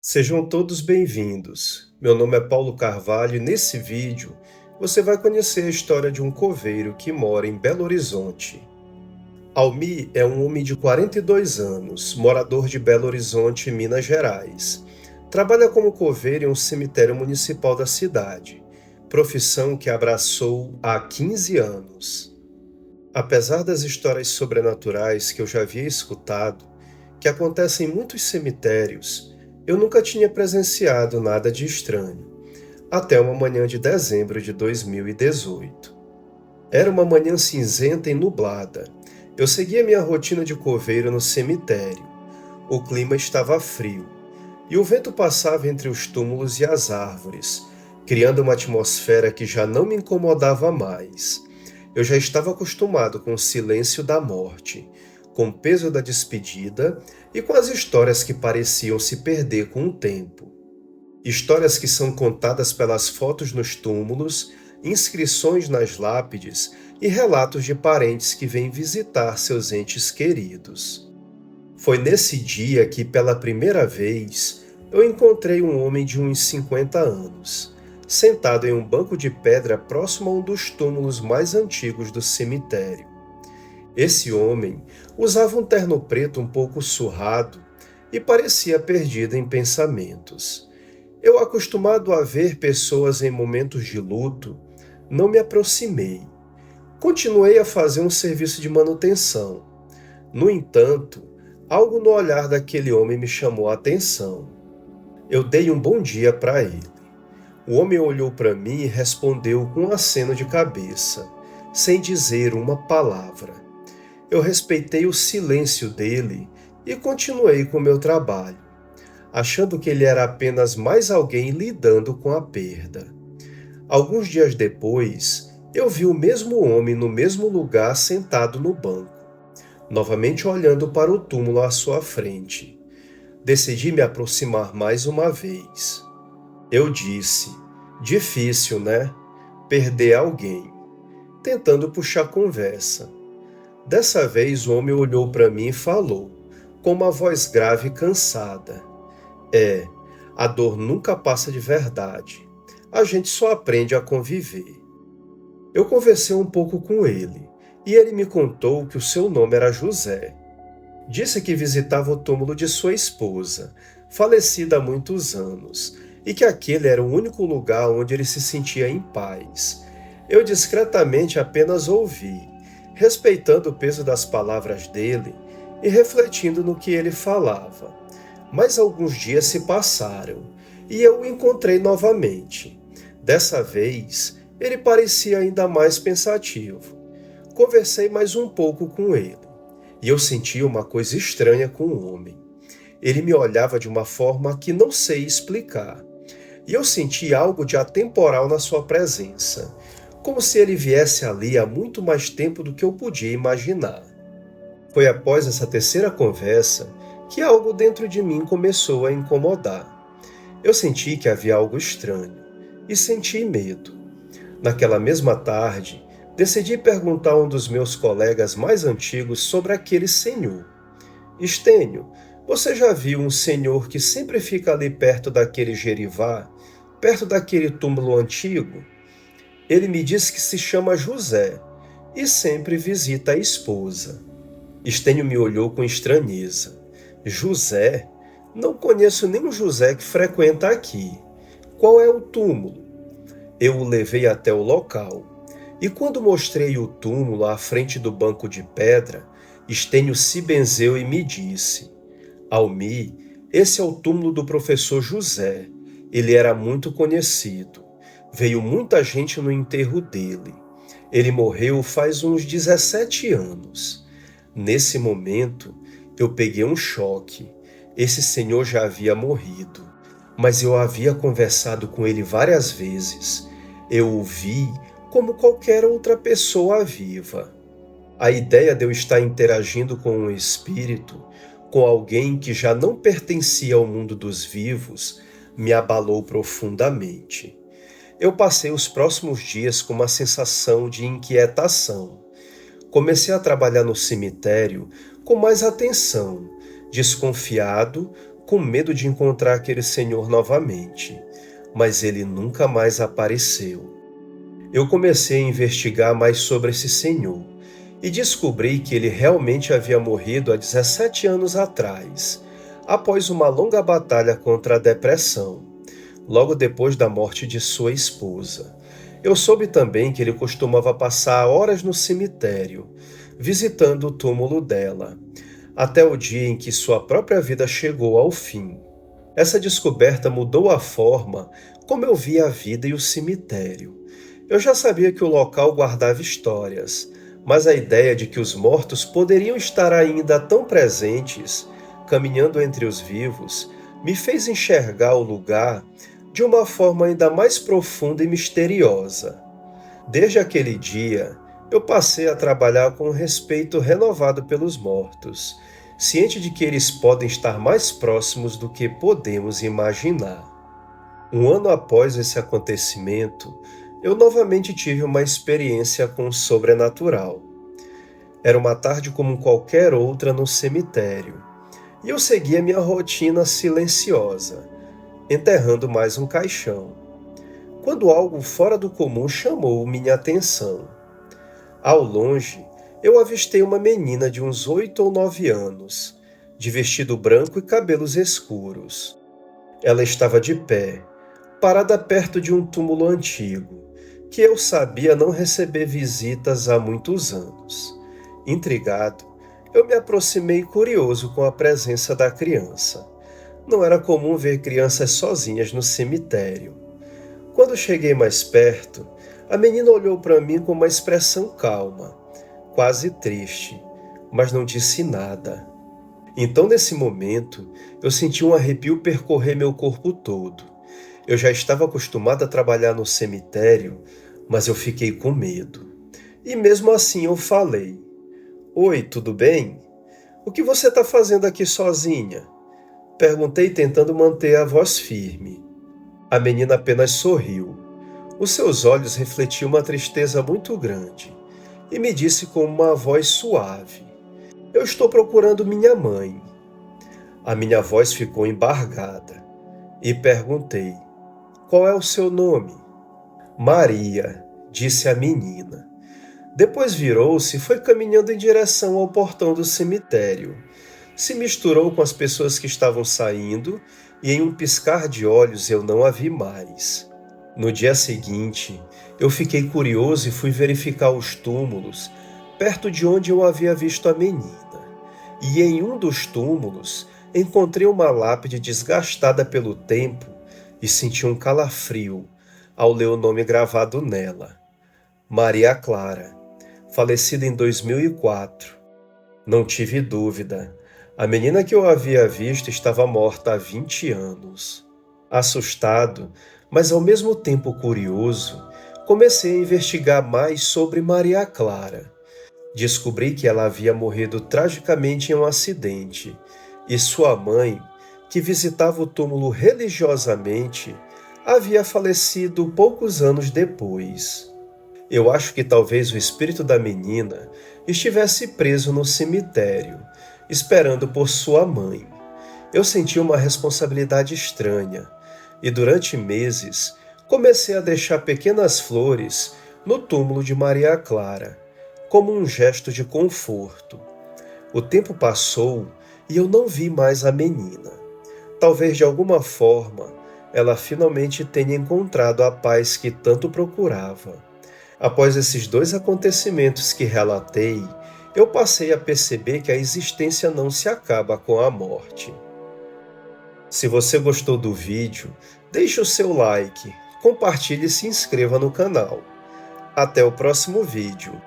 Sejam todos bem-vindos. Meu nome é Paulo Carvalho e nesse vídeo você vai conhecer a história de um coveiro que mora em Belo Horizonte. Almi é um homem de 42 anos, morador de Belo Horizonte, Minas Gerais. Trabalha como coveiro em um cemitério municipal da cidade, profissão que abraçou há 15 anos. Apesar das histórias sobrenaturais que eu já havia escutado, que acontecem em muitos cemitérios, eu nunca tinha presenciado nada de estranho, até uma manhã de dezembro de 2018. Era uma manhã cinzenta e nublada. Eu seguia minha rotina de coveiro no cemitério. O clima estava frio, e o vento passava entre os túmulos e as árvores, criando uma atmosfera que já não me incomodava mais. Eu já estava acostumado com o silêncio da morte, com o peso da despedida e com as histórias que pareciam se perder com o tempo. Histórias que são contadas pelas fotos nos túmulos, inscrições nas lápides e relatos de parentes que vêm visitar seus entes queridos. Foi nesse dia que, pela primeira vez, eu encontrei um homem de uns 50 anos, sentado em um banco de pedra próximo a um dos túmulos mais antigos do cemitério. Esse homem usava um terno preto um pouco surrado e parecia perdido em pensamentos. Eu, acostumado a ver pessoas em momentos de luto, não me aproximei. Continuei a fazer um serviço de manutenção. No entanto, algo no olhar daquele homem me chamou a atenção. Eu dei um bom dia para ele. O homem olhou para mim e respondeu com um aceno de cabeça, sem dizer uma palavra. Eu respeitei o silêncio dele e continuei com meu trabalho, achando que ele era apenas mais alguém lidando com a perda. Alguns dias depois, eu vi o mesmo homem no mesmo lugar sentado no banco, novamente olhando para o túmulo à sua frente. Decidi me aproximar mais uma vez. Eu disse: difícil, né? Perder alguém. Tentando puxar conversa. Dessa vez o homem olhou para mim e falou, com uma voz grave e cansada: É, a dor nunca passa de verdade. A gente só aprende a conviver. Eu conversei um pouco com ele, e ele me contou que o seu nome era José. Disse que visitava o túmulo de sua esposa, falecida há muitos anos, e que aquele era o único lugar onde ele se sentia em paz. Eu discretamente apenas ouvi, respeitando o peso das palavras dele e refletindo no que ele falava. Mas alguns dias se passaram, e eu o encontrei novamente. Dessa vez, ele parecia ainda mais pensativo. Conversei mais um pouco com ele e eu sentia uma coisa estranha com o homem. Ele me olhava de uma forma que não sei explicar, e eu senti algo de atemporal na sua presença, como se ele viesse ali há muito mais tempo do que eu podia imaginar. Foi após essa terceira conversa que algo dentro de mim começou a incomodar. Eu senti que havia algo estranho e senti medo. Naquela mesma tarde, decidi perguntar a um dos meus colegas mais antigos sobre aquele senhor. Estênio, você já viu um senhor que sempre fica ali perto daquele gerivá, perto daquele túmulo antigo? Ele me disse que se chama José e sempre visita a esposa. Estênio me olhou com estranheza. José? Não conheço nenhum José que frequenta aqui. Qual é o túmulo? Eu o levei até o local. E quando mostrei o túmulo à frente do banco de pedra, Estênio se benzeu e me disse: Almi, esse é o túmulo do professor José. Ele era muito conhecido. Veio muita gente no enterro dele. Ele morreu faz uns 17 anos. Nesse momento, eu peguei um choque. Esse senhor já havia morrido, mas eu havia conversado com ele várias vezes. Eu o vi como qualquer outra pessoa viva. A ideia de eu estar interagindo com um espírito, com alguém que já não pertencia ao mundo dos vivos, me abalou profundamente. Eu passei os próximos dias com uma sensação de inquietação. Comecei a trabalhar no cemitério com mais atenção, desconfiado, com medo de encontrar aquele senhor novamente, mas ele nunca mais apareceu. Eu comecei a investigar mais sobre esse senhor e descobri que ele realmente havia morrido há 17 anos atrás, após uma longa batalha contra a depressão, logo depois da morte de sua esposa. Eu soube também que ele costumava passar horas no cemitério, visitando o túmulo dela, até o dia em que sua própria vida chegou ao fim. Essa descoberta mudou a forma como eu via a vida e o cemitério. Eu já sabia que o local guardava histórias, mas a ideia de que os mortos poderiam estar ainda tão presentes, caminhando entre os vivos, me fez enxergar o lugar de uma forma ainda mais profunda e misteriosa. Desde aquele dia, eu passei a trabalhar com um respeito renovado pelos mortos, ciente de que eles podem estar mais próximos do que podemos imaginar. Um ano após esse acontecimento, eu novamente tive uma experiência com o sobrenatural. Era uma tarde como qualquer outra no cemitério, e eu seguia minha rotina silenciosa, enterrando mais um caixão, quando algo fora do comum chamou minha atenção. Ao longe, eu avistei uma menina de uns 8 ou 9 anos, de vestido branco e cabelos escuros. Ela estava de pé, parada perto de um túmulo antigo, que eu sabia não receber visitas há muitos anos. Intrigado, eu me aproximei curioso com a presença da criança. Não era comum ver crianças sozinhas no cemitério. Quando cheguei mais perto, a menina olhou para mim com uma expressão calma, quase triste, mas não disse nada. Então, nesse momento, eu senti um arrepio percorrer meu corpo todo. Eu já estava acostumado a trabalhar no cemitério, mas eu fiquei com medo. E mesmo assim eu falei: "Oi, tudo bem? O que você está fazendo aqui sozinha?" Perguntei tentando manter a voz firme. A menina apenas sorriu. Os seus olhos refletiam uma tristeza muito grande e me disse com uma voz suave: "Eu estou procurando minha mãe." A minha voz ficou embargada e perguntei: "Qual é o seu nome?" "Maria", disse a menina. Depois virou-se e foi caminhando em direção ao portão do cemitério. Se misturou com as pessoas que estavam saindo e em um piscar de olhos eu não a vi mais. No dia seguinte, eu fiquei curioso e fui verificar os túmulos perto de onde eu havia visto a menina. E em um dos túmulos encontrei uma lápide desgastada pelo tempo e senti um calafrio ao ler o nome gravado nela: Maria Clara, falecida em 2004. Não tive dúvida. A menina que eu havia visto estava morta há 20 anos. Assustado, mas ao mesmo tempo curioso, comecei a investigar mais sobre Maria Clara. Descobri que ela havia morrido tragicamente em um acidente, e sua mãe, que visitava o túmulo religiosamente, havia falecido poucos anos depois. Eu acho que talvez o espírito da menina estivesse preso no cemitério, esperando por sua mãe. Eu senti uma responsabilidade estranha e durante meses comecei a deixar pequenas flores no túmulo de Maria Clara, como um gesto de conforto. O tempo passou e eu não vi mais a menina. Talvez de alguma forma ela finalmente tenha encontrado a paz que tanto procurava. Após esses dois acontecimentos que relatei, eu passei a perceber que a existência não se acaba com a morte. Se você gostou do vídeo, deixe o seu like, compartilhe e se inscreva no canal. Até o próximo vídeo.